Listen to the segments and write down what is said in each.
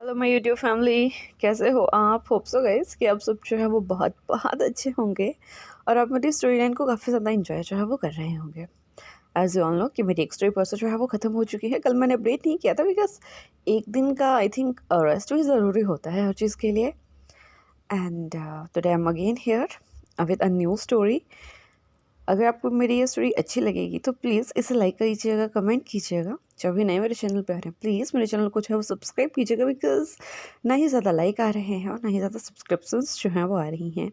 Hello my YouTube family, कैसे हो आप? होप सो गाइस कि आप सब जो है वो बहुत बहुत अच्छे होंगे और आप मेरी स्टोरी लाइन को काफ़ी ज़्यादा इंजॉय जो है वो कर रहे होंगे। एज यू ऑल नो कि मेरी एक स्टोरी प्रोसेस जो है वो ख़त्म हो चुकी है। कल मैंने अपडेट नहीं किया था बिकॉज एक दिन का आई थिंक रेस्ट भी ज़रूरी होता है हर चीज़ के लिए। And today I am again here with a new story. अगर आपको मेरी ये स्टोरी अच्छी लगेगी तो प्लीज़ इसे लाइक कीजिएगा, कमेंट कीजिएगा। जो भी नए मेरे चैनल पे आ रहे हैं प्लीज़ मेरे चैनल को जो है वो सब्सक्राइब कीजिएगा बिकॉज़ ना ही ज़्यादा लाइक आ रहे हैं और ना ही ज़्यादा सब्सक्रिप्शंस जो हैं वो आ रही हैं।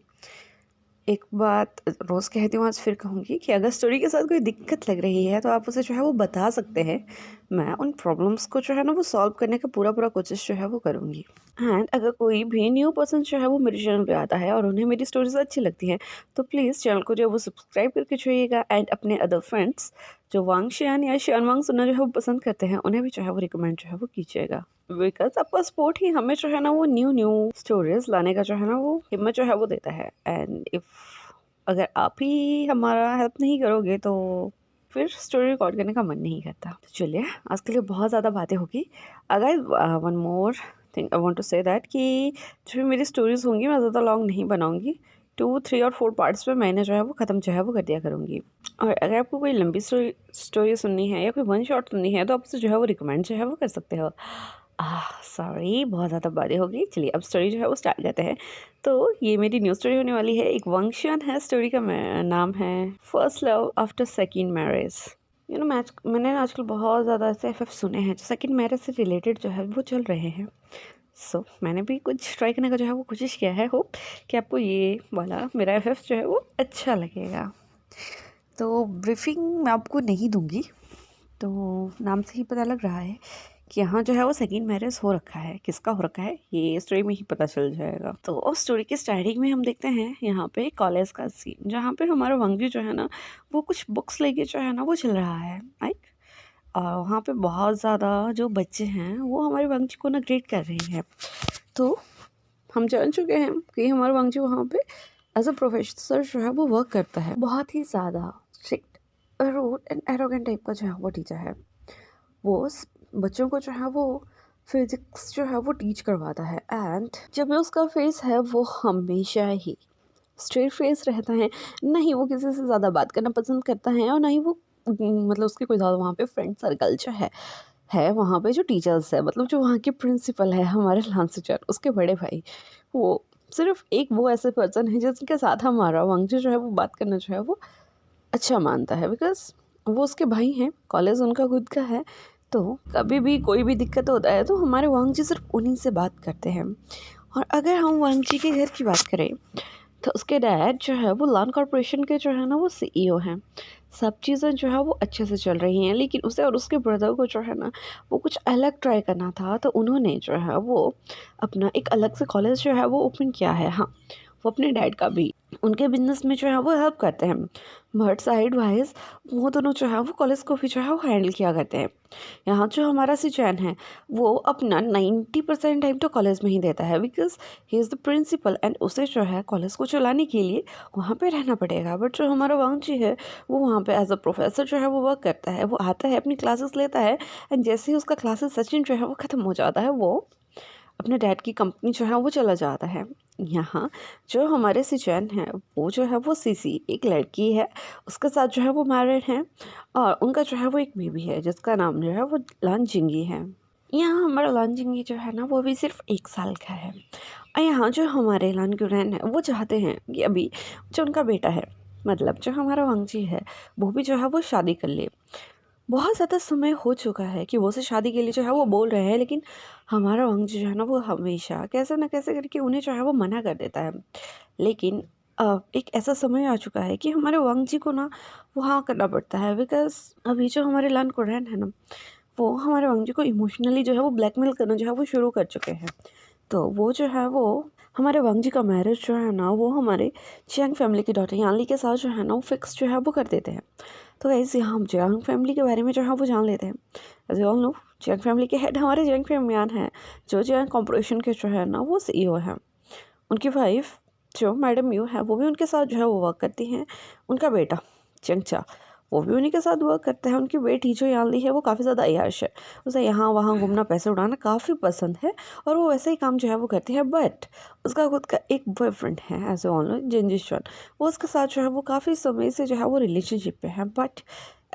एक बात रोज़ कहती हूँ, आज फिर कहूँगी कि अगर स्टोरी के साथ कोई दिक्कत लग रही है तो आप उसे जो है वो बता सकते हैं। मैं उन प्रॉब्लम्स को जो है ना वो सॉल्व करने का पूरा कोशिश जो है वो करूँगी। एंड अगर कोई भी न्यू पर्सन जो है वो मेरे चैनल पे आता है और उन्हें मेरी स्टोरीज अच्छी लगती हैं तो प्लीज़ चैनल को जो है वो सब्सक्राइब करके छोड़िएगा। एंड अपने अदर फ्रेंड्स जो वांगशियान या शियानवांग सुनना जो है वो पसंद करते हैं उन्हें भी जो है वो रिकमेंड जो है वो कीजिएगा। बिकॉज आपका सपोर्ट ही हमें जो है ना वो न्यू स्टोरीज लाने का जो है ना वो हिम्मत जो है वो देता है। एंड इफ़ अगर आप ही हमारा हेल्प नहीं करोगे तो फिर स्टोरी रिकॉर्ड करने का मन नहीं करता। तो चलिए, आज के लिए बहुत ज़्यादा बातें होगी। अगर one more thing I want to say that कि जो भी मेरी स्टोरीज होंगी मैं ज़्यादा लॉन्ग नहीं बनाऊंगी। 2, 3 और 4 पार्ट्स में मैंने जो है वो ख़त्म जो है वो कर दिया करूँगी। और अगर आपको कोई लंबी स्टोरी सुननी है या कोई वन शॉट सुननी है तो आप उसे जो है वो रिकमेंड जो है वो कर सकते हो। सॉरी, बहुत ज़्यादा बातें होगी। चलिए अब स्टोरी जो है वो स्टार्ट करते हैं। तो ये मेरी न्यू स्टोरी होने वाली है। एक वंशियन है, स्टोरी का नाम है first love after second marriage. मैंने आजकल बहुत ज़्यादा ऐसे एफ सुने हैं जो सेकेंड मैरिज से रिलेटेड जो है वो चल रहे हैं। मैंने भी कुछ ट्राई करने का जो है वो कोशिश किया है। होप कि आपको ये वाला मेरा एफ जो है वो अच्छा लगेगा। तो ब्रीफिंग मैं आपको नहीं दूंगी, तो नाम से ही पता लग रहा है कि यहाँ जो है वो सेकेंड मैरिज हो रखा है। किसका हो रखा है ये स्टोरी में ही पता चल जाएगा। तो स्टोरी के स्टार्टिंग में हम देखते हैं यहाँ पे कॉलेज का सीन, जहाँ पे हमारा वंगी जो है ना वो कुछ बुक्स लेके जो है ना वो चल रहा है। लाइक वहाँ पे बहुत ज़्यादा जो बच्चे हैं वो हमारे वंगी को ना ग्रेड कर रहे हैं। तो हम जान चुके हैं कि हमारा वंगी वहाँ पे एज अ प्रोफेसर जो है वो वर्क करता है। बहुत ही ज़्यादा strict, rude and arrogant type का जो है वो टीचर है। वो बच्चों को जो है वो फिजिक्स जो है वो टीच करवाता है। एंड जब भी उसका फेस है वो हमेशा ही स्ट्रेट फेस रहता है। ना ही वो किसी से ज़्यादा बात करना पसंद करता है और ना ही वो मतलब उसके कोई ज़्यादा वहाँ पे फ्रेंड सर्कल जो है वहाँ पे जो टीचर्स है, मतलब जो वहाँ के प्रिंसिपल है हमारे लांस टीचर, उसके बड़े भाई, वो सिर्फ एक वो ऐसे पर्सन है जिसके साथ हमारा वांगजी जो है वो बात करना जो है वो अच्छा मानता है। बिकॉज वो उसके भाई हैं, कॉलेज उनका खुद का है। तो कभी भी कोई भी दिक्कत होता है तो हमारे वांग जी सिर्फ उन्हीं से बात करते हैं। और अगर हम वांग जी के घर की बात करें तो उसके डैड जो है वो लान कॉरपोरेशन के जो है ना वो सीईओ हैं। सब चीज़ें जो है वो अच्छे से चल रही हैं, लेकिन उसे और उसके ब्रदर को जो है ना वो कुछ अलग ट्राई करना था। तो उन्होंने जो है वो अपना एक अलग से कॉलेज जो है वो ओपन किया है। हाँ, वो अपने डैड का भी उनके बिजनेस में जो है वो हेल्प करते हैं, बट साइड वाइज वो दोनों जो है वो कॉलेज को भी जो है वो हैंडल किया करते हैं। यहाँ जो हमारा सिचुएशन है वो अपना 90% टाइम तो कॉलेज में ही देता है because he is the principal and उसे जो है कॉलेज को चलाने के लिए वहाँ पे रहना पड़ेगा। बट जो हमारा वांगजी है वो वहाँ पे एज अ प्रोफेसर जो है वो वर्क करता है। वो आता है, अपनी क्लासेस लेता है एंड जैसे ही उसका क्लासेस सेशन जो है वो ख़त्म हो जाता है वो अपने डैड की कंपनी जो है वो चला जाता है। यहाँ जो हमारे सिचुएशन है वो जो है वो सीसी एक लड़की है, उसके साथ जो है वो मैरिड हैं और उनका जो है वो एक बेबी है जिसका नाम जो है वो लानजिंगी है। यहाँ हमारा लानजिंगी जो है ना वो अभी सिर्फ 1 साल का है। और यहाँ जो हमारे लानगुरैन है वो चाहते हैं कि अभी जो उनका बेटा है, मतलब जो हमारा वांगजी है, वो भी जो है वो शादी कर ले। बहुत ज़्यादा समय हो चुका है कि वो से शादी के लिए जो है वो बोल रहे हैं, लेकिन हमारा वांगजी जो है ना वो हमेशा कैसे ना कैसे करके उन्हें जो है वो मना कर देता है। लेकिन एक ऐसा समय आ चुका है कि हमारे वांगजी को ना वहाँ करना पड़ता है बिकॉज अभी जो हमारे लान कुरैन है ना वो हमारे वांगजी को इमोशनली जो है वो ब्लैकमेल करना जो है वो शुरू कर चुके हैं। तो वो जो है वो हमारे वांगजी का मैरिज जो है ना वो हमारे चियांग फैमिली की डॉटर यानली के साथ जो है ना वो फिक्स जो है वो कर देते हैं। तो ऐसे हम जियांग फैमिली के बारे में जो है वो जान लेते हैं। As all know, Jiang family के हेड हमारे जियांग फैमिलियान हैं, जो जियांग कॉर्पोरेशन के जो है ना वो सीईओ हैं। उनकी वाइफ जो मैडम यू है वो भी उनके साथ जो है वो वर्क करती हैं। उनका बेटा चंगचा वो भी उन्हीं के साथ वर्क करता है। उनकी बेटी जो यानली है वो काफ़ी ज़्यादा अय्याश है, उसे यहाँ वहाँ घूमना, पैसे उड़ाना काफ़ी पसंद है और वो वैसे ही काम जो है वो करती है। बट उसका खुद का एक बॉयफ्रेंड है एज ए ऑनलाइन जिनजिशन, वो उसके साथ जो है वो काफ़ी समय से जो है वो रिलेशनशिप पे है। बट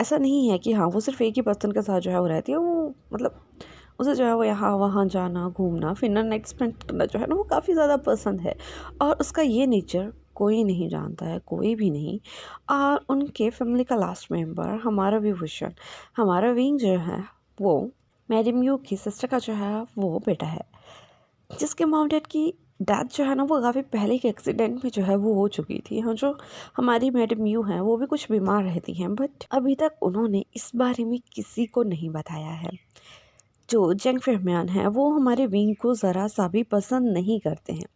ऐसा नहीं है कि हाँ वो सिर्फ एक ही पर्सन के साथ जो है वो रहती है। वो मतलब उसे जो है वो यहाँ वहाँ जाना, घूमना फिरना, नाइट स्पेंड करना जो है ना वो काफ़ी ज़्यादा पसंद है। और उसका ये नेचर कोई नहीं जानता है, कोई भी नहीं। और उनके फैमिली का लास्ट मेंबर हमारा विभूषण, हमारा विंग जो है वो मैडम यू की सिस्टर का जो है वो बेटा है, जिसके मॉम डैड की डेथ जो है ना वो काफ़ी पहले के एक्सीडेंट में जो है वो हो चुकी थी। हाँ, जो हमारी मैडम यू हैं वो भी कुछ बीमार रहती हैं, बट अभी तक उन्होंने इस बारे में किसी को नहीं बताया है। जो जंग फहमियान हैं वो हमारे विंग को ज़रा सा भी पसंद नहीं करते हैं,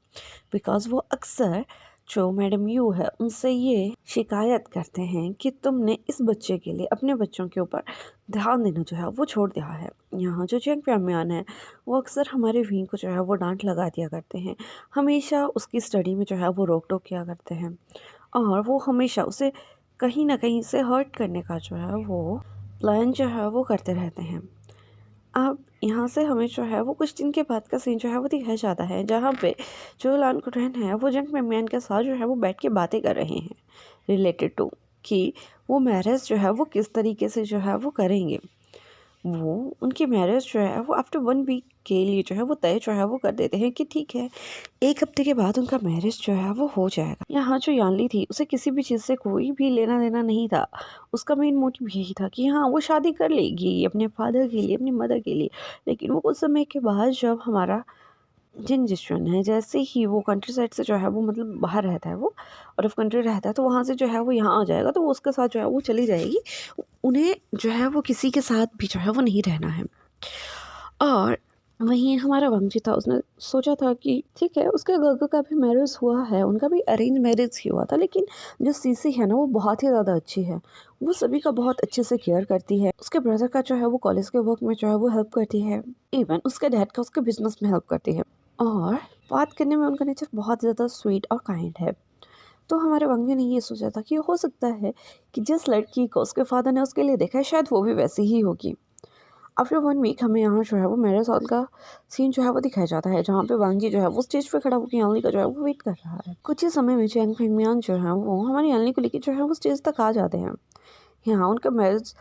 बिकॉज़ वो अक्सर जो मैडम यू है उनसे ये शिकायत करते हैं कि तुमने इस बच्चे के लिए अपने बच्चों के ऊपर ध्यान देना जो है वो छोड़ दिया है। यहाँ जो जंग फहमियान है वो अक्सर हमारे विंग को जो है वो डांट लगा दिया करते हैं, हमेशा उसकी स्टडी में जो है वो रोक टोक किया करते हैं और वो हमेशा उसे कहीं ना कहीं से हर्ट करने का जो है वो प्लान जो है वो करते रहते हैं। अब यहाँ से हमें जो है वो कुछ दिन के बाद का सीन जो है वो दिखाया जाता है, जहाँ पे जो लान कुरैन है वो जंग मैन के साथ जो है वो बैठ के बातें कर रहे हैं रिलेटेड टू कि वो मैरिज जो है वो किस तरीके से जो है वो करेंगे। वो उनकी मैरिज जो है वो आफ्टर 1 वीक के लिए जो है वो तय जो है वो कर देते हैं कि ठीक है 1 हफ्ते के बाद उनका मैरिज जो है वो हो जाएगा। यहाँ जो यानली थी उसे किसी भी चीज़ से कोई भी लेना देना नहीं था। उसका मेन मोटिव यही था कि हाँ वो शादी कर लेगी अपने फादर के लिए, अपनी मदर के लिए। लेकिन वो कुछ समय के बाद जब हमारा जिन जिशन है जैसे ही वो कंट्री साइड से जो है वो मतलब बाहर रहता है वो, और ऑफ कंट्री रहता है तो वहाँ से जो है वो यहाँ आ जाएगा, तो वो उसके साथ जो है वो चली जाएगी। उन्हें जो है वो किसी के साथ भी जो है वो नहीं रहना है। और वहीं हमारा वंशी था, उसने सोचा था कि ठीक है उसके गग का भी मैरिज हुआ है, उनका भी अरेंज मैरिज ही हुआ था, लेकिन जो सीसी है ना वो बहुत ही ज़्यादा अच्छी है। वो सभी का बहुत अच्छे से केयर करती है। उसके ब्रदर का जो है वो कॉलेज के वर्क में जो है वो हेल्प करती है, इवन उसके डैड का उसके बिजनेस में हेल्प करती है। और बात करने में उनका नेचर बहुत ज़्यादा स्वीट और काइंड है। तो हमारे वंगे ने ये सोचा था कि हो सकता है कि जिस लड़की को उसके फादर ने उसके लिए देखा है शायद वो भी वैसी ही होगी। आफ्टर 1 वीक हमें यहाँ जो है वो मैरिज हॉल का सीन जो है वो दिखाया जाता है, जहाँ पे वांगी जो है वो स्टेज पे खड़ा होकर यानली का जो है वो वेट कर रहा है। कुछ ही समय में चैंग फिंगमियान जो है वो हमारी यानली को लेकर जो है वो स्टेज तक आ जाते हैं। यहाँ उनका मैरिज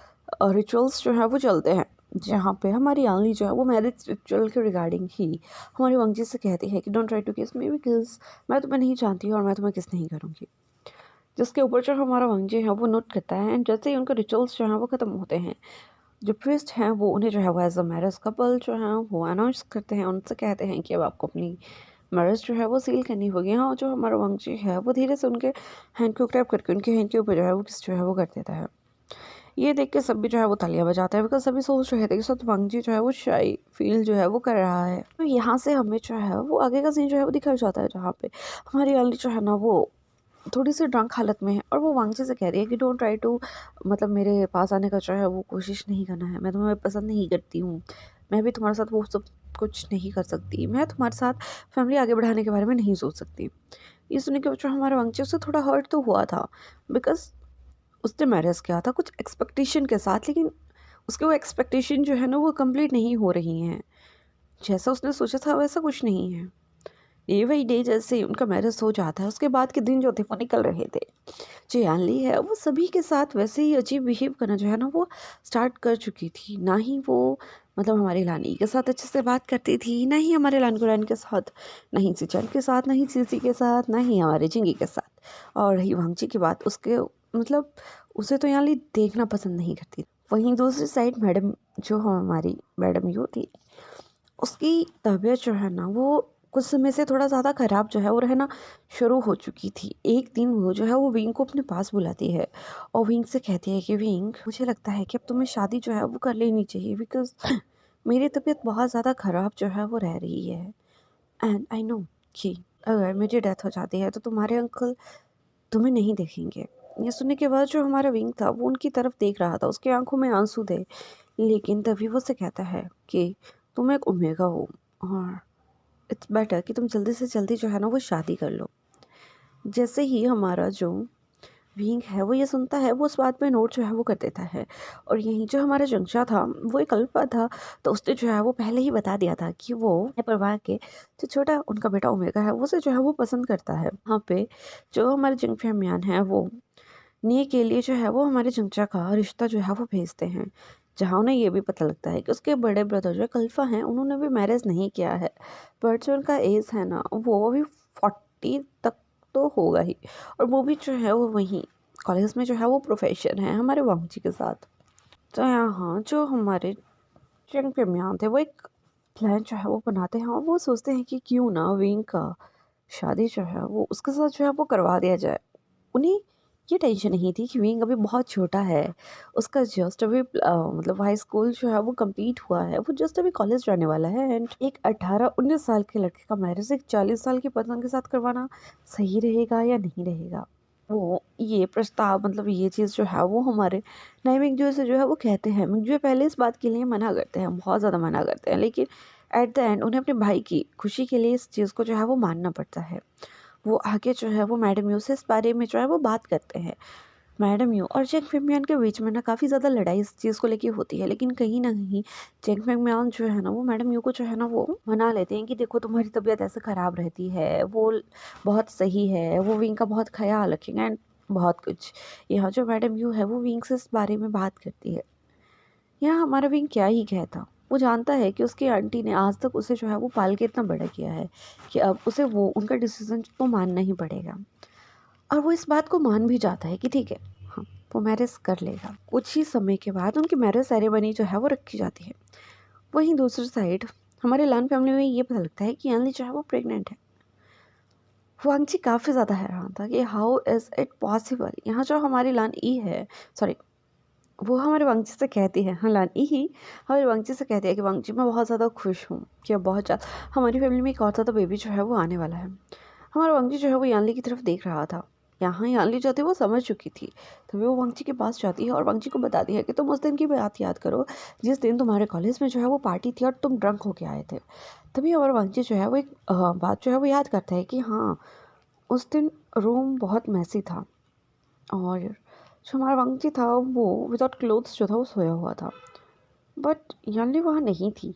रिचुअल्स जो है वो चलते हैं, जहाँ पे हमारी यानली जो है वो मैरिज रिचुअल के रिगार्डिंग ही हमारी वांगी से कहती है कि डोंट ट्राई टू किस मी बिकॉज मैं तुम्हें नहीं जानती और मैं तुम्हें किस नहीं करूँगी। जिसके ऊपर जो हमारा वांगी है वो नोट करता है, एंड जैसे ही उनका रिचुअल्स जो है वो ख़त्म होते हैं, जो प्रीस्ट हैं वो उन्हें जो है वो एज अ मैरिज कपल जो है वो अनाउंस करते हैं। उनसे कहते हैं कि अब आपको अपनी मैरिज जो है वो सील करनी होगी। हाँ, जो हमारा वंशी है वो धीरे से उनके हैंड को ग्रैब करके उनके हैंड के ऊपर जो है वो किस जो है वो कर देता है। ये देख के सभी जो है वो तालियां बजाते हैं, बिकॉज सभी सोच रहे थे कि सब वंशी जो है वो शाई फील जो है वो कर रहा है। तो यहाँ से हमें जो है वो आगे का सीन जो है वो दिखाया जाता है, जहाँ पे हमारी अली जो है ना वो थोड़ी सी ड्रंक हालत में है और वो वांगजी से कह रही है कि डोंट ट्राई टू मतलब मेरे पास आने का जो है वो कोशिश नहीं करना है, मैं तुम्हें पसंद नहीं करती हूँ, मैं भी तुम्हारे साथ वो सब कुछ नहीं कर सकती, मैं तुम्हारे साथ फैमिली आगे बढ़ाने के बारे में नहीं सोच सकती। ये सुनने के बाद जो हमारा वांगजी उससे थोड़ा हर्ट तो हुआ था, बिकॉज उसने मैरिज किया था कुछ एक्सपेक्टेशन के साथ, लेकिन उसके वो एक्सपेक्टेशन जो है ना वो कंप्लीट नहीं हो रही हैं। जैसा उसने सोचा था वैसा कुछ नहीं है। डे बाई डे जैसे ही उनका मैरिज हो जाता है, उसके बाद के दिन जो थे वो निकल रहे थे। जो यानली है वो सभी के साथ वैसे ही अजीब बिहेव करना जो है ना वो स्टार्ट कर चुकी थी। ना ही वो मतलब हमारी लानी के साथ अच्छे से बात करती थी, ना ही हमारे लानकुरान के साथ, ना ही सिचन के साथ, ना ही सीसी के साथ, ना ही हमारे जिंगी के साथ। और रही वांगची की बात, उसके मतलब उसे तो यानली देखना पसंद नहीं करती। वहीं दूसरी साइड मैडम जो हमारी मैडम यू थी, उसकी तबीयत जो है ना वो कुछ समय से थोड़ा ज़्यादा ख़राब जो है वो रहना शुरू हो चुकी थी। एक दिन वो जो है वो विंग को अपने पास बुलाती है और विंग से कहती है कि विंग, मुझे लगता है कि अब तुम्हें शादी जो है वो कर लेनी चाहिए, बिकॉज़ मेरी तबीयत बहुत ज़्यादा ख़राब जो है वो रह रही है, एंड आई नो कि अगर मेरी डेथ हो जाती है तो तुम्हारे अंकल तुम्हें नहीं देखेंगे। ये सुनने के बाद जो हमारा विंग था वो उनकी तरफ देख रहा था, उसकी आंखों में आंसू थे, लेकिन तभी वो से कहता है कि तुम एक ओमेगा हो और इट्स बेटर कि तुम जल्दी से जल्दी जो है ना वो शादी कर लो। जैसे ही हमारा जो विंग है वो ये सुनता है, वो उस बात पे नोट जो है वो कर देता है। और यहीं जो हमारा जंक्षा था वो एक अल्फा था, तो उसने जो है वो पहले ही बता दिया था कि वो परवाह के जो छोटा उनका बेटा ओमेगा है उसे जो है वो पसंद करता है। वहाँ पे जो हमारे जिंग फैमियान है वो नी के लिए जो है वो हमारे चंचा का रिश्ता जो है वो भेजते हैं, जहाँ उन्हें ये भी पता लगता है कि उसके बड़े ब्रदर जो कल्फा हैं उन्होंने भी मैरिज नहीं किया है, बट जो उनका एज है ना वो अभी 40 तक तो होगा ही। और वो भी जो है वो वहीं कॉलेज में जो है वो प्रोफेसर हैं हमारे वांगजी के साथ। तो यहाँ जो हमारे चंग पेम्यांग थे वो एक प्लान जो है वो बनाते हैं और वो सोचते हैं कि क्यों ना विंग का शादी जो है वो उसके साथ जो है वो करवा दिया जाए। उन्हें ये टेंशन नहीं थी कि विंग अभी बहुत छोटा है, उसका जस्ट अभी मतलब हाई स्कूल जो है वो कंप्लीट हुआ है, वो जस्ट अभी कॉलेज जाने वाला है। एंड एक 18-19 साल के लड़के का मैरिज एक 40 साल की पतंग के साथ करवाना सही रहेगा या नहीं रहेगा। वो ये प्रस्ताव मतलब ये चीज़ जो है वो हमारे नए मिंगजुए से जो है वो कहते हैं। मिंगजुए पहले इस बात के लिए मना करते हैं, बहुत ज़्यादा मना करते हैं, लेकिन एट द एंड उन्हें अपने भाई की खुशी के लिए इस चीज़ को जो है वो मानना पड़ता है। वो आगे जो है वो मैडम यू से इस बारे में जो है वो बात करते हैं। मैडम यू और जेंग फेमियान के बीच में ना काफ़ी ज़्यादा लड़ाई इस चीज़ को लेके होती है, लेकिन कहीं ना कहीं जेंग फेमियान जो है ना वो मैडम यू को जो है ना वो मना लेते हैं कि देखो तुम्हारी तबीयत ऐसे ख़राब रहती है, वो बहुत सही है, वो विंग का बहुत ख्याल रखेंगे एंड बहुत कुछ। यहाँ जो मैडम यू है वो विंग से इस बारे में बात करती है। यहाँ हमारा विंग क्या ही कहता, वो जानता है कि उसकी आंटी ने आज तक उसे जो है वो पाल के इतना बड़ा किया है कि अब उसे वो उनका डिसीजन तो मानना ही पड़ेगा। और वो इस बात को मान भी जाता है कि ठीक है, हाँ, वो मैरिज कर लेगा। कुछ ही समय के बाद उनकी मैरिज सेरेमनी जो है वो रखी जाती है। वहीं दूसरी साइड हमारे लान फैमिली में ये पता लगता है कि यानली जो है वो प्रेग्नेंट है। वांगची काफ़ी ज़्यादा हैरान था कि हाउ इज़ इट पॉसिबल। यहाँ जो हमारी लान ई है, सॉरी, वो हमारे वांगची से कहती है, हाँ लान ई ही हमारे वांगची से कहती है कि वांगची मैं बहुत ज़्यादा खुश हूँ कि अब बहुत ज़्यादा हमारी फैमिली में एक और ज़्यादा बेबी जो है वो आने वाला है। हमारा वांगची जो है वो यानली की तरफ देख रहा था। यहाँ यानली जो थी वो समझ चुकी थी, तभी वो वांगची के पास जाती है और वांगची को बताती है कि तुम उस दिन की बात याद करो जिस दिन तुम्हारे कॉलेज में जो है वो पार्टी थी और तुम ड्रंक होके आए थे। तभी हमारा वांगची जो है वो एक बात जो है वो याद करता है कि हाँ, उस दिन रूम बहुत मैसी था और जो हमारा वांगची था वो विदाउट क्लोथ्स जो था वो सोया हुआ था। बट यानली वहाँ नहीं थी,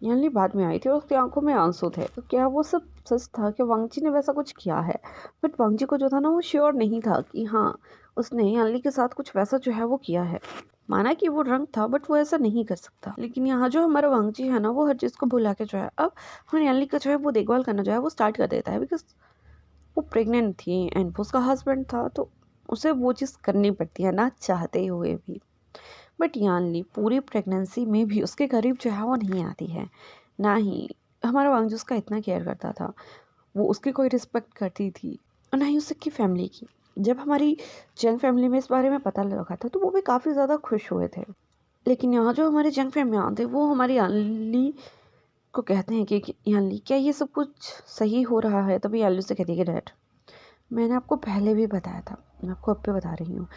यानली बाद में आई थी और उसकी आंखों में आंसू थे। तो क्या वो सब सच था कि वांगची ने वैसा कुछ किया है? बट वांगची को जो था ना वो श्योर नहीं था कि हाँ, उसने यानली के साथ कुछ वैसा जो है वो किया है। माना कि वो ड्रंक था बट वो ऐसा नहीं कर सकता। लेकिन यहाँ जो हमारा वांगची है ना वो हर चीज़ को भुला के जो है अब हमारी यानली का जो है वो देखभाल करना जो है वो स्टार्ट कर देता है, बिकॉज वो प्रेग्नेंट थी एंड वो उसका हस्बैंड था, तो उसे वो चीज़ करनी पड़ती है ना चाहते हुए भी। बट यानली पूरी प्रेगनेंसी में भी उसके करीब जो है वो नहीं आती है, ना ही हमारा वांगजू उसका इतना केयर करता था, वो उसकी कोई रिस्पेक्ट करती थी और ना ही उसकी फैमिली की। जब हमारी जंग फैमिली में इस बारे में पता लगा था तो वो भी काफ़ी ज़्यादा खुश हुए थे। लेकिन यहाँ जो हमारे जंग फैमिली थे वो हमारी यानली को कहते हैं कि यानली क्या ये सब कुछ सही हो रहा है? तभी यानली से कहती है कि डैड, मैंने आपको पहले भी बताया था, मैं आपको अब भी बता रही हूँ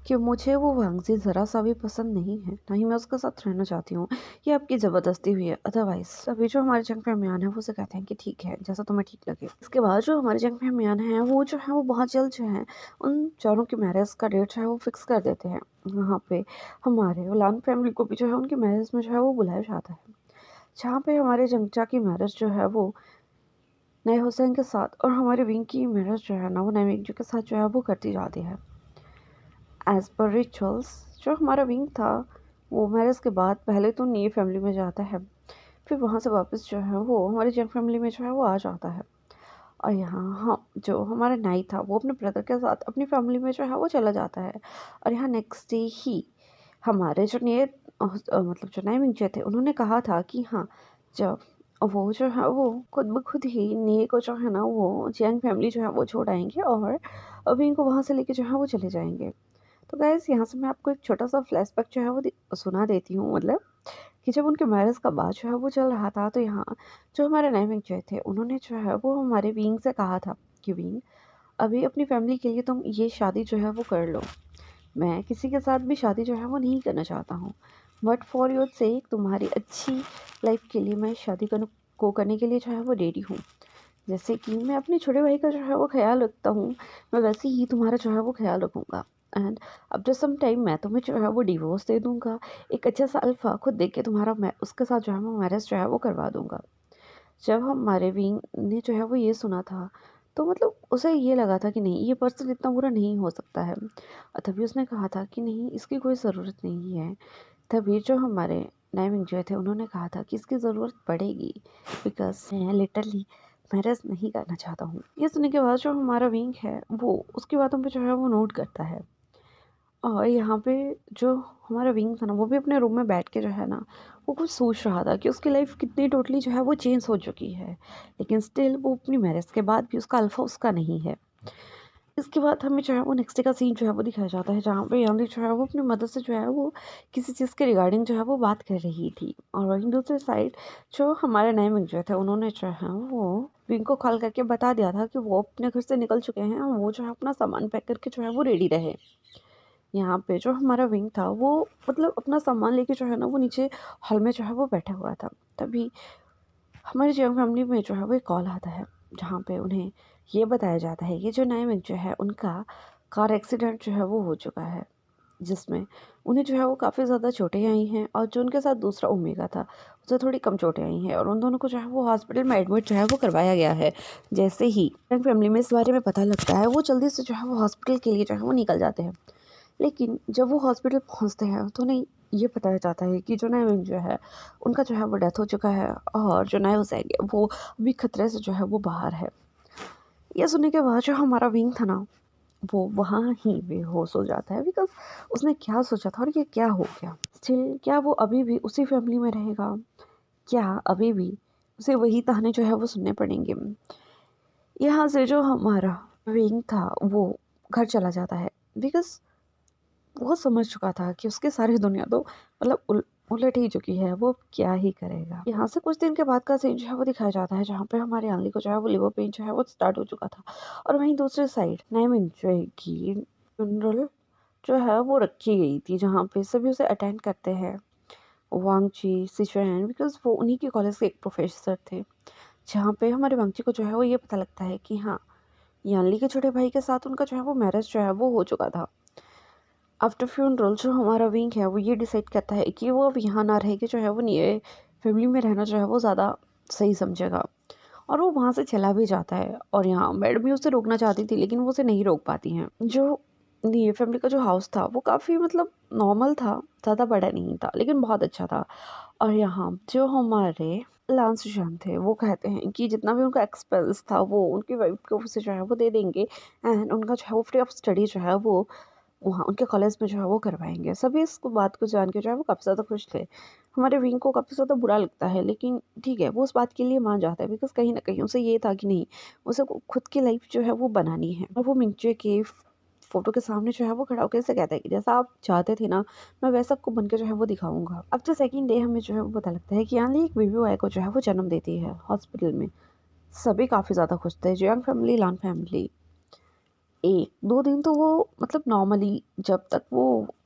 कि मुझे वो वांगजी ज़रा सा भी पसंद नहीं है, ना ही मैं उसके साथ रहना चाहती हूँ। ये आपकी ज़बरदस्ती हुई है। अदरवाइज़ अभी जो हमारे जंग फहमियान है वो उसे कहते हैं कि ठीक है, जैसा तुम्हें ठीक लगे। इसके बाद जो हमारे जंग फहमियान हैं वो जो है वो बहुत जल्द जो है उन चारों की मैरिज का डेट जो है वो फिक्स कर देते हैं। वहाँ पे हमारे उलान फैमिली को भी जो है उनकी मैरिज में जो है वो बुलाया जाता है, जहाँ पे हमारे जंगचा की मैरिज जो है वो नए हुसैन के साथ और हमारे विंग की मैरिज जो है ना वो नए विंग के साथ जो है वो करती जाती है एज़ पर रिचुअल्स। जो हमारा विंग था वो मैरिज के बाद पहले तो नई फैमिली में जाता है, फिर वहाँ से वापस जो है वो हमारी जॉइंट फैमिली में जो है वो आ जाता है। और यहाँ हाँ, जो हमारा नाई था वो अपने ब्रदर के साथ अपनी फैमिली में जो है वो चला जाता है। और यहाँ नेक्स्ट डे ही हमारे जो नए मतलब जो नए विंग थे उन्होंने कहा था कि हाँ, जब वो जो है वो खुद ब खुद ही नए को जो है ना वो जैंग फैमिली जो है वो छोड़ आएंगे और विंग को वहाँ से लेके जो है वो चले जाएंगे। तो गाइस यहाँ से मैं आपको एक छोटा-सा फ्लैशबैक जो है वो सुना देती हूँ, मतलब कि जब उनके मैरिज का बात जो है वो चल रहा था तो यहाँ जो हमारे नए विंग थे उन्होंने जो है वो हमारे विंग से कहा था कि विंग, अभी अपनी फैमिली के लिए तुम ये शादी जो है वो कर लो। मैं किसी के साथ भी शादी जो है वो नहीं करना चाहता हूँ, बट फॉर योर सेक तुम्हारी अच्छी लाइफ के लिए मैं शादी करने के लिए जो है वो रेडी हूँ। जैसे कि मैं अपने छोटे भाई का जो है वो ख्याल रखता हूँ, मैं वैसे ही तुम्हारा जो है वो ख्याल रखूँगा। एंड आफ्टर सम टाइम मैं तुम्हें जो है वो डिवोर्स दे दूँगा। एक अच्छा सा अल्फ़ा खुद देख के तुम्हारा मैं उसके साथ जो है वो मैरिज जो है वो करवा दूँगा। जब हमारे विंग ने जो है वो ये सुना था, तो मतलब उसे ये लगा था कि नहीं, ये पर्सन इतना बुरा नहीं हो सकता है। और तभी उसने कहा था कि नहीं, इसकी कोई ज़रूरत नहीं है। तभी जो हमारे नए विंग जो थे उन्होंने कहा था कि इसकी ज़रूरत पड़ेगी, बिकॉज़ मैं लिटरली मैरिज नहीं करना चाहता हूँ। ये सुनने के बाद जो हमारा विंग है वो उसकी बातों पे जो है वो नोट करता है। और यहाँ पे जो हमारा विंग था ना, वो भी अपने रूम में बैठ के जो है ना, वो कुछ सोच रहा था कि उसकी लाइफ कितनी टोटली जो है वो चेंज हो चुकी है। लेकिन स्टिल वो अपनी मैरिज के बाद भी उसका अल्फा उसका नहीं है। इसके बाद हमें जो है वो नेक्स्ट डे का सीन जो है वो दिखाया जाता है, जहाँ पे यानी जो है वो अपनी मदर से जो है वो किसी चीज़ के रिगार्डिंग जो है वो बात कर रही थी। और वहीं दूसरी साइड जो हमारे नए विंग जो थे उन्होंने जो है वो विंग को कॉल करके बता दिया था कि वो अपने घर से निकल चुके हैं और वो जो है अपना सामान पैक करके जो है वो रेडी रहे। यहाँ पे जो हमारा विंग था वो मतलब अपना सामान लेके जो है ना वो नीचे हॉल में जो है वो बैठा हुआ था। तभी हमारी जॉइंट फैमिली में जो है वो एक कॉल आता है, जहाँ पे उन्हें ये बताया जाता है कि जो नए विंग जो है उनका कार एक्सीडेंट जो है वो हो चुका है, जिसमें उन्हें जो है वो काफ़ी ज़्यादा चोटें आई हैं। और जो उनके साथ दूसरा ओमेगा था उसे थोड़ी कम चोटें आई हैं और उन दोनों को जो है वो हॉस्पिटल में एडमिट जो है वो करवाया गया है। जैसे ही जॉइंट फैमिली में इस बारे में पता लगता है, वो जल्दी से जो है वो हॉस्पिटल के लिए जो है वो निकल जाते हैं। लेकिन जब वो हॉस्पिटल पहुंचते हैं तो उन्हें ये बताया जाता है कि जो नए विंग जो है उनका जो है वो डेथ हो चुका है और जो नए हुसैन है वो अभी खतरे से जो है वो बाहर है। ये सुनने के बाद जो हमारा विंग था ना, वो वहाँ ही बेहोश हो जाता है, बिकॉज उसने क्या सोचा था और ये क्या हो गया। स्टिल क्या वो अभी भी उसी फैमिली में रहेगा? क्या अभी भी उसे वही ताने जो है वो सुनने पड़ेंगे? यहाँ से जो हमारा विंग था वो घर चला जाता है, बिकॉज वो समझ चुका था कि उसकी सारी दुनिया तो मतलब उलट ही चुकी है, वो क्या ही करेगा। यहाँ से कुछ दिन के बाद का सीन जो है वो दिखाया जाता है, जहाँ पे हमारे आंली को जो है वो लिवर पेन जो है वो स्टार्ट हो चुका था। और वहीं दूसरी साइड नाइमिन जो है की जनरल जो है वो रखी गई थी, जहाँ पे सभी उसे अटेंड करते हैं। वांगची सिचुएन, बिकॉज वो उन्हीं के कॉलेज के एक प्रोफेसर थे। जहाँ पे हमारे वांगची को जो है वो ये पता लगता है कि हाँ, यानली के छोटे भाई के साथ उनका जो है वो मैरिज जो है वो हो चुका था। आफ्टर फ्यूनरल जो हमारा विंग है वो ये डिसाइड करता है कि वो अब यहाँ ना रह के जो है वो ये फैमिली में रहना जो है वो ज़्यादा सही समझेगा। और वो वहाँ से चला भी जाता है। और यहाँ मैडम भी उसे रोकना चाहती थी, लेकिन वो उसे नहीं रोक पाती हैं। जो ये फैमिली का जो हाउस था वो काफ़ी मतलब नॉर्मल था, ज़्यादा बड़ा नहीं था, लेकिन बहुत अच्छा था। और यहाँ जो हमारे लांस जान थे वो कहते हैं कि जितना भी उनका एक्सपेंस था वो उनकी वाइफ को उसे जो है वो दे देंगे। एंड उनका जो है वो फ्री ऑफ स्टडी जो है वो वहाँ उनके कॉलेज में जो है वो करवाएँगे। सभी इस बात को जान के जो है वो काफ़ी ज़्यादा खुश थे। हमारे विंग को काफ़ी ज़्यादा बुरा लगता है, लेकिन ठीक है, वो उस बात के लिए मान जाता है, बिकॉज़ कहीं न कहीं उसे ये था कि नहीं, उसे खुद की लाइफ़ जो है वो बनानी है। और वो मिंगचे के फ़ोटो के सामने जो है वो खड़ा होके ऐसे कहता है कि जैसा आप चाहते थे ना, मैं वैसा आपको बन के जो है वो दिखाऊँगा। अब जो सेकंड डे हमें जो है वो पता लगता है कि यानी एक बेबी बॉय को जो है वो जन्म देती है हॉस्पिटल में। सभी काफ़ी ज़्यादा खुश थे, जॉइंट फैमिली, लान फैमिली। 1-2 दिन तो वो मतलब नॉर्मली, जब तक वो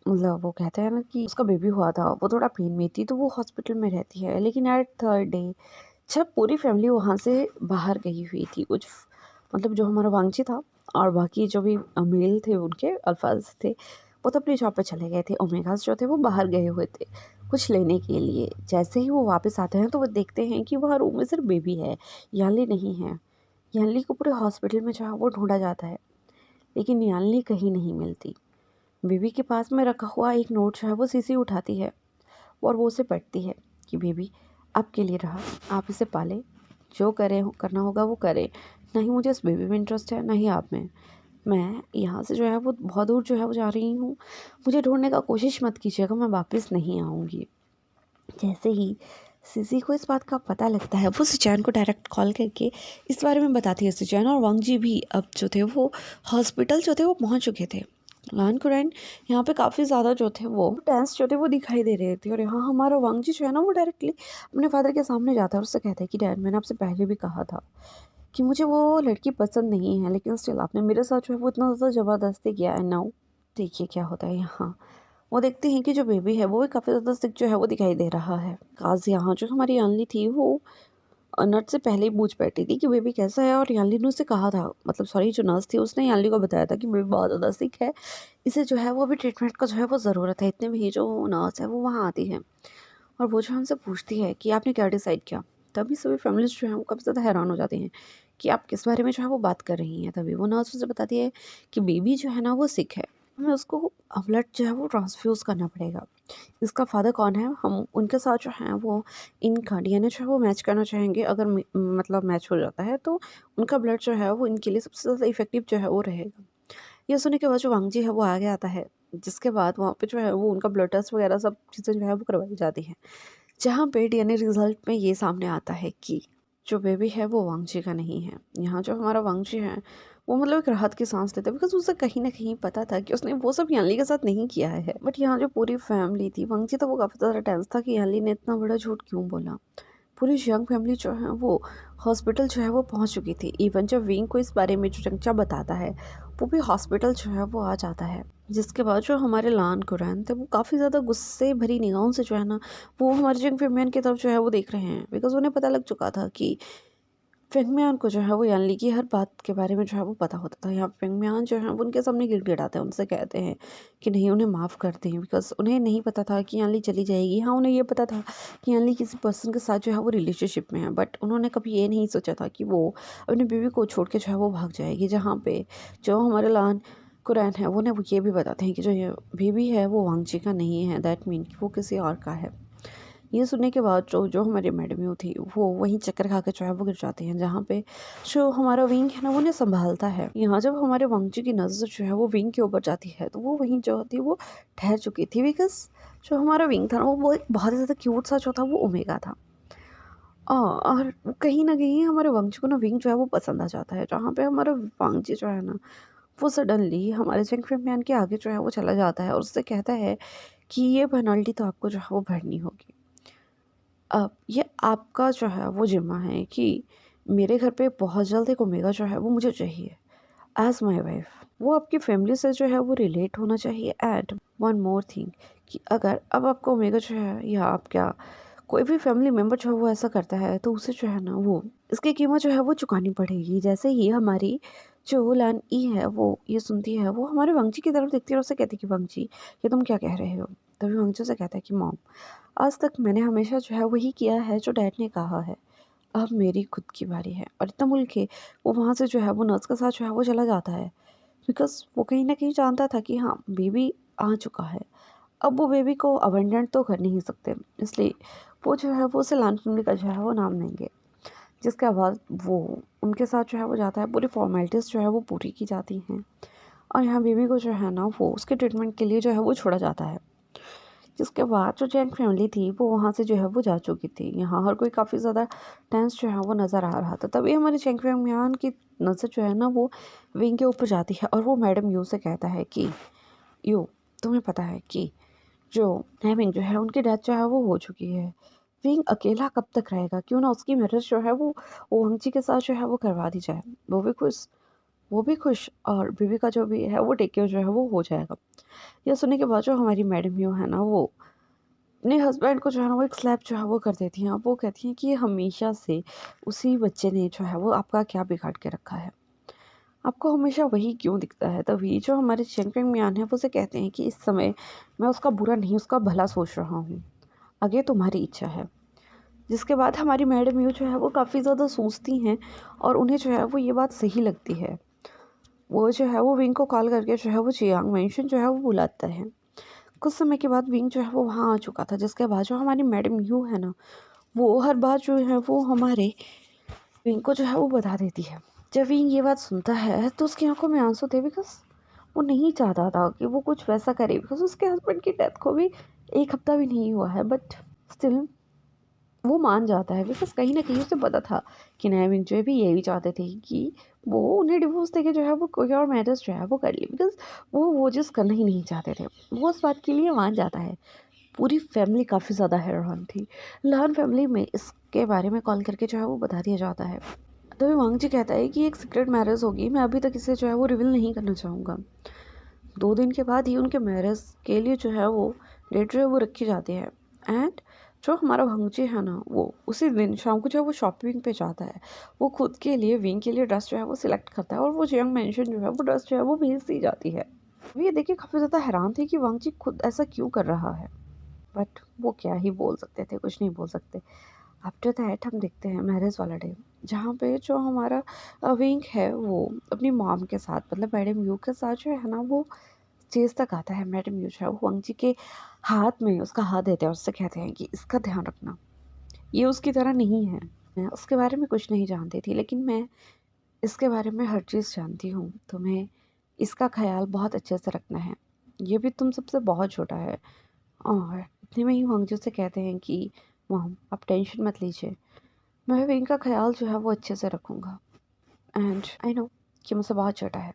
मतलब वो कहते हैं ना कि उसका बेबी हुआ था, वो थोड़ा पेन में थी, तो वो हॉस्पिटल में रहती है। लेकिन एट थर्ड डे जब पूरी फैमिली वहाँ से बाहर गई हुई थी, कुछ मतलब जो हमारा वांगची था और बाकी जो भी मेल थे उनके अल्फाज थे, वो तो अपनी जॉब पे चले गए थे। ओमेगास जो थे वो बाहर गए हुए थे कुछ लेने के लिए। जैसे ही वो वापस आते हैं तो वो देखते हैं कि वहाँ रूम में सिर्फ बेबी है, यानली नहीं है। यानली को पूरे हॉस्पिटल में जो है वो ढूंढा जाता है, लेकिन यालनी कहीं नहीं मिलती। बेबी के पास में रखा हुआ एक नोट जो है वो सीसी उठाती है और वो उसे पढ़ती है कि बेबी आपके लिए रहा, आप इसे पालें, जो करें करना होगा वो करें। नहीं मुझे इस बेबी में इंटरेस्ट है, नहीं आप में। मैं यहाँ से जो है वो बहुत दूर जो है वो जा रही हूँ, मुझे ढूंढने का कोशिश मत कीजिएगा, मैं वापस नहीं आऊँगी। जैसे ही सीसी को इस बात का पता लगता है, वो सुचैन को डायरेक्ट कॉल करके इस बारे में बताती है। सुचैन और वांगजी भी अब जो थे वो हॉस्पिटल जो थे वो पहुंच चुके थे। लान कुरैन यहाँ पे काफ़ी ज़्यादा जो थे वो टेंस जो थे वो दिखाई दे रहे थे। और यहाँ हमारा वांगजी जो है ना वो डायरेक्टली अपने फादर के सामने जाता है और उससे कहता है कि डैड, मैंने आपसे पहले भी कहा था कि मुझे वो लड़की पसंद नहीं है, लेकिन स्टिल आपने मेरे साथ जो है वो इतना ज़्यादा ज़बरदस्ती किया है। नाउ देखिए क्या होता है। यहाँ वो देखते हैं कि जो बेबी है वो भी काफ़ी ज़्यादा सिक जो है वो दिखाई दे रहा है। काज यहाँ जो हमारी अनली थी वो नर्स से पहले ही पूछ बैठी थी कि बेबी कैसा है, और यानली ने उसे कहा था, मतलब सॉरी जो नर्स थी उसने यानली को बताया था कि बेबी बहुत ज़्यादा सिक है, इसे जो है वो अभी ट्रीटमेंट का जो है वो ज़रूरत है। इतने में ही जो नर्स है वो वहाँ आती है और वो जो हमसे पूछती है कि आपने क्या डिसाइड किया। तभी सभी फैमिलीज जो हैं वो काफ़ी ज़्यादा हैरान हो जाती हैं कि आप किस बारे में जो है वो बात कर रही हैं। तभी वो नर्स उसे बताती है कि बेबी जो है ना वो सिक है, हमें उसको ब्लड जो है वो ट्रांसफ्यूज़ करना पड़ेगा। इसका फादर कौन है, हम उनके साथ जो है वो इनका डीएनए जो है वो मैच करना चाहेंगे। अगर मतलब मैच हो जाता है तो उनका ब्लड जो है वो इनके लिए सबसे ज़्यादा इफेक्टिव जो है वो रहेगा। ये सुनने के बाद जो वांगजी है वो आगे आता है, जिसके बाद वहाँ पे जो है वो उनका ब्लड टेस्ट वगैरह सब चीज़ें जो है वो करवाई जाती हैं, जहाँ पे डीएनए रिजल्ट में ये सामने आता है कि जो बेबी है वो वांगजी का नहीं है। यहाँ जो हमारा वांगजी है वो मतलब एक राहत की सांस लेता है, बिकॉज उसे कहीं ना कहीं पता था कि उसने वो सब यानली के साथ नहीं किया है। बट यहाँ जो पूरी फैमिली थी, वांगजी तो वो काफ़ी ज़्यादा टेंस था कि यानली ने इतना बड़ा झूठ क्यों बोला। पूरी यंग फैमिली जो है वो हॉस्पिटल जो है वो पहुंच चुकी थी। इवन जब विंग को इस बारे में जो चंचा बताता है वो भी हॉस्पिटल जो है वो आ जाता है। जिसके बाद जो हमारे लान कुरैन थे वो काफ़ी ज़्यादा गुस्से भरी निगाहों से जो है ना वो हमारे जंग फैमिलियन की तरफ जो है वो देख रहे हैं, बिकॉज उन्हें पता लग चुका था कि फेंगमियान को जो है वो यानली की हर बात के बारे में जो है वो पता होता था। यहाँ फेंगमियान जो है वो उनके सामने गिड़गिड़ाते हैं, उनसे कहते हैं कि नहीं उन्हें माफ़ कर दें, बिकॉज उन्हें नहीं पता था कि यानली चली जाएगी। हाँ उन्हें ये पता था कि यानली किसी पर्सन के साथ जो है वो रिलेशनशिप में है, बट उन्होंने कभी ये नहीं सोचा था कि वो अपनी बीवी को छोड़ के जो है वो भाग जाएगी। जहाँ पे जो हमारे लान कुरैन है वो ये भी बताते हैं कि जो ये बीवी है वो वांगजी का नहीं है, दैट मीन कि वो किसी और का है। ये सुनने के बाद जो जो हमारी मैडम यू थी वो वहीं चक्कर खा के जो है वो गिर जाती हैं। जहाँ पे जो हमारा विंग है ना वो उन्हें संभालता है। यहाँ जब हमारे वांगजी की नज़र जो है वो विंग के ऊपर जाती है तो वो वहीं जो थी वो ठहर चुकी थी, बिकॉज जो हमारा विंग था ना वो बहुत ही ज़्यादा क्यूट सा जो था वो ओमेगा था। और कहीं ना कहीं हमारे वांगजी को ना विंग जो है वो पसंद आ जाता है। जहाँ पे हमारा वांगजी जो है ना वो सडनली हमारे जंग फैमिलियन के आगे जो है वो चला जाता है और उससे कहता है कि ये पेनल्टी तो आपको जो है वो भरनी होगी। अब ये आपका जो है वो ज़िम्मा है कि मेरे घर पे बहुत जल्द एक ओमेगा जो है वो मुझे चाहिए एज़ माय वाइफ। वो आपकी फैमिली से जो है वो रिलेट होना चाहिए। एंड वन मोर थिंग कि अगर अब आपका ओमेगा जो है या आप क्या कोई भी फैमिली मेम्बर जो है वो ऐसा करता है तो उसे जो है ना वो इसकी कीमत जो है वो चुकानी पड़ेगी। जैसे ही हमारी जो लान ई है वो ये सुनती है वो हमारे वंगजी की तरफ देखती है और उससे कहती है कि वंगजी ये तुम क्या कह रहे हो। तभी वंगजी से कहता है कि मॉम आज तक मैंने हमेशा जो है वही किया है जो डैड ने कहा है, अब मेरी खुद की बारी है। और इतना बोल के वो वहाँ से जो है वो नर्स के साथ जो है वो चला जाता है, बिकॉज वो कहीं ना कहीं जानता था कि हाँ बेबी आ चुका है, अब वो बेबी को अबेंडन तो कर नहीं सकते, इसलिए वो जो है वो उसे लान फैमिली का जो है वो नाम देंगे। जिसके बाद वो उनके साथ जो है वो जाता है, पूरी फॉर्मेलिटीज़ जो है वो पूरी की जाती हैं और यहाँ बेबी को जो है ना वो उसके ट्रीटमेंट के लिए जो है वो छोड़ा जाता है। जिसके बाद जो जैन फैमिली थी वो वहाँ से जो है वो जा चुकी थी। यहाँ हर कोई काफ़ी ज़्यादा टेंस जो है वो नज़र आ रहा था। तभी हमारी चैंग फैमिलियन की नज़र जो है ना वो विंग के ऊपर जाती है और वो मैडम यू से कहता है कि यू तुम्हें पता है कि जो हैमिंग जो है उनकी डेथ जो है वो हो चुकी है, विंग अकेला कब तक रहेगा, क्यों ना उसकी मैरिज जो है वो वंगजी के साथ जो है वो करवा दी जाए। वो भी खुश और बीवी का जो भी है वो टेक केयर जो है वो हो जाएगा। यह सुनने के बाद जो हमारी मैडम यू है ना वो अपने हस्बैंड को जो है ना वो एक स्लैप जो है वो कर देती हैं। वो कहती हैं कि ये हमेशा से उसी बच्चे ने जो है वो आपका क्या बिगाड़ के रखा है, आपको हमेशा वही क्यों दिखता है। तभी जो हमारे चैंपियन मियान है वो उसे कहते हैं कि इस समय मैं उसका बुरा नहीं उसका भला सोच रहा हूँ, आगे तुम्हारी इच्छा है। जिसके बाद हमारी मैडम यू जो है वो काफ़ी ज़्यादा सोचती हैं और उन्हें जो है वो ये बात सही लगती है। वो जो है वो विंग को कॉल करके जो है वो चियांग मेंशन जो है वो बुलाता है। कुछ समय के बाद विंग जो है वो वहाँ आ चुका था। जिसके बाद जो हमारी मैडम यू है ना वो हर बात जो है वो हमारे विंग को जो है वो बता देती है। जब विंग ये बात सुनता है तो उसकी आंखों में आंसू थे, बिकॉज वो नहीं चाहता था कि वो कुछ वैसा करे, बिकॉज उसके हस्बैंड की डेथ को भी एक हफ्ता भी नहीं हुआ है। बट स्टिल वो मान जाता है, बिकॉज कहीं ना कहीं उसे पता था कि नया विंग जो है भी यही चाहते थे कि वो उन्हें डिवोर्स देके जो है वो कोई और मैरिज जो है वो कर ले, बिकॉज वो जिस करना ही नहीं चाहते थे। वो उस बात के लिए मान जाता है। पूरी फैमिली काफ़ी ज़्यादा हैरान थी। लान फैमिली में इसके बारे में कॉल करके जो है वो बता दिया जाता है। तभी वांगजी कहता है कि एक सीक्रेट मैरिज होगी, मैं अभी तक इसे जो है वो रिवील नहीं करना चाहूँगा। 2 दिन के बाद ही उनके मैरिज के लिए जो है वो डेट जो है वो रखी जाती है। एंड जो हमारा भंगजी है ना, वो उसी दिन शाम को जो है वो शॉपिंग पे जाता है। वो खुद के लिए विंग के लिए ड्रेस जो है वो सिलेक्ट करता है और वो जियांग मेंशन जो है वो ड्रेस जो है वो भेज दी जाती है। वो ये देखिए काफ़ी ज़्यादा हैरान थे कि वांगजी खुद ऐसा क्यों कर रहा है। बट वो क्या ही बोल सकते थे, कुछ नहीं बोल सकते। आफ्टर दैट हम देखते हैं मैरिज वाला डे, जहाँ पे जो हमारा विंग है वो अपनी मॉम के साथ मतलब मैडम यू के साथ जो है ना वो चीज़ तक आता है। मैडम यू जो है वो वांगजी के हाथ में उसका हाथ देते हैं और उससे कहते हैं कि इसका ध्यान रखना, ये उसकी तरह नहीं है। मैं उसके बारे में कुछ नहीं जानती थी, लेकिन मैं इसके बारे में हर चीज़ जानती हूँ। तुम्हें इसका ख़्याल बहुत अच्छे से रखना है। ये भी तुम सबसे बहुत छोटा है। और इतने में ही वांगजू से कहते हैं कि मॉम आप टेंशन मत लीजिए, मैं भी इनका ख़्याल जो है वो अच्छे से रखूँगा। एंड आई नो कि मुझसे बहुत छोटा है,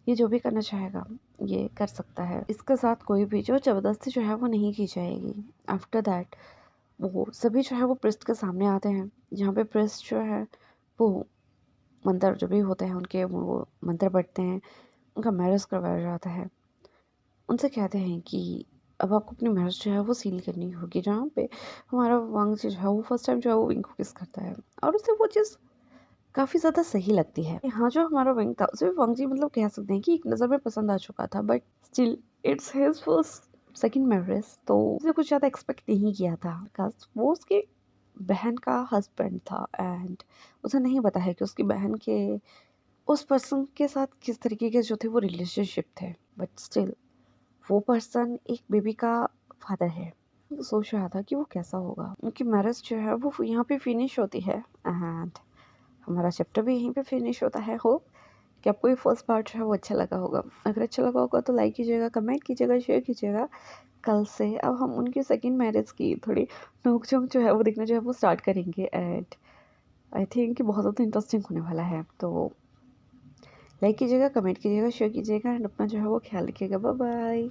ये जो भी करना चाहेगा ये कर सकता है। इसके साथ कोई भी जो ज़बरदस्ती जो है वो नहीं की जाएगी। आफ्टर दैट वो सभी जो है वो प्रिस्ट के सामने आते हैं, जहाँ पे प्रिस्ट जो है वो मंत्र जो भी होते हैं उनके वो मंत्र पढ़ते हैं, उनका मैरिज करवाया जाता है। उनसे कहते हैं कि अब आपको अपनी मैरिज जो है वो सील करनी होगी, जहाँ पे हमारा वांग जो है वो फर्स्ट टाइम जो है वो विंग को किस करता है और उसे वो चीज़ काफ़ी ज़्यादा सही लगती है। हाँ, जो हमारा विंग था उसे भी वांग जी मतलब कह सकते हैं कि एक नज़र में पसंद आ चुका था, but still it's his first second marriage, तो उसने कुछ ज़्यादा एक्सपेक्ट नहीं किया था बिकॉज वो उसकी बहन का हस्बैंड था एंड उसे नहीं पता है कि उसकी बहन के उस पर्सन के साथ किस तरीके के जो थे वो रिलेशनशिप थे। बट स्टिल वो पर्सन एक बेबी का फादर है। सोच रहा था कि वो कैसा होगा। उनकी मैरिज जो है वो यहाँ पे फिनिश होती है एंड हमारा चैप्टर भी यहीं पे फिनिश होता है। होप कि आपको ये फर्स्ट पार्ट जो है वो अच्छा लगा होगा। अगर अच्छा लगा होगा तो लाइक कीजिएगा, कमेंट कीजिएगा, शेयर कीजिएगा। कल से अब हम उनकी सेकंड मैरिज की थोड़ी नोक-झोंक जो है वो देखना जो है वो स्टार्ट करेंगे एंड आई थिंक कि बहुत ज़्यादा इंटरेस्टिंग होने वाला है। तो लाइक कीजिएगा, कमेंट कीजिएगा, शेयर कीजिएगा एंड अपना जो है वो ख्याल रखिएगा। Bye bye.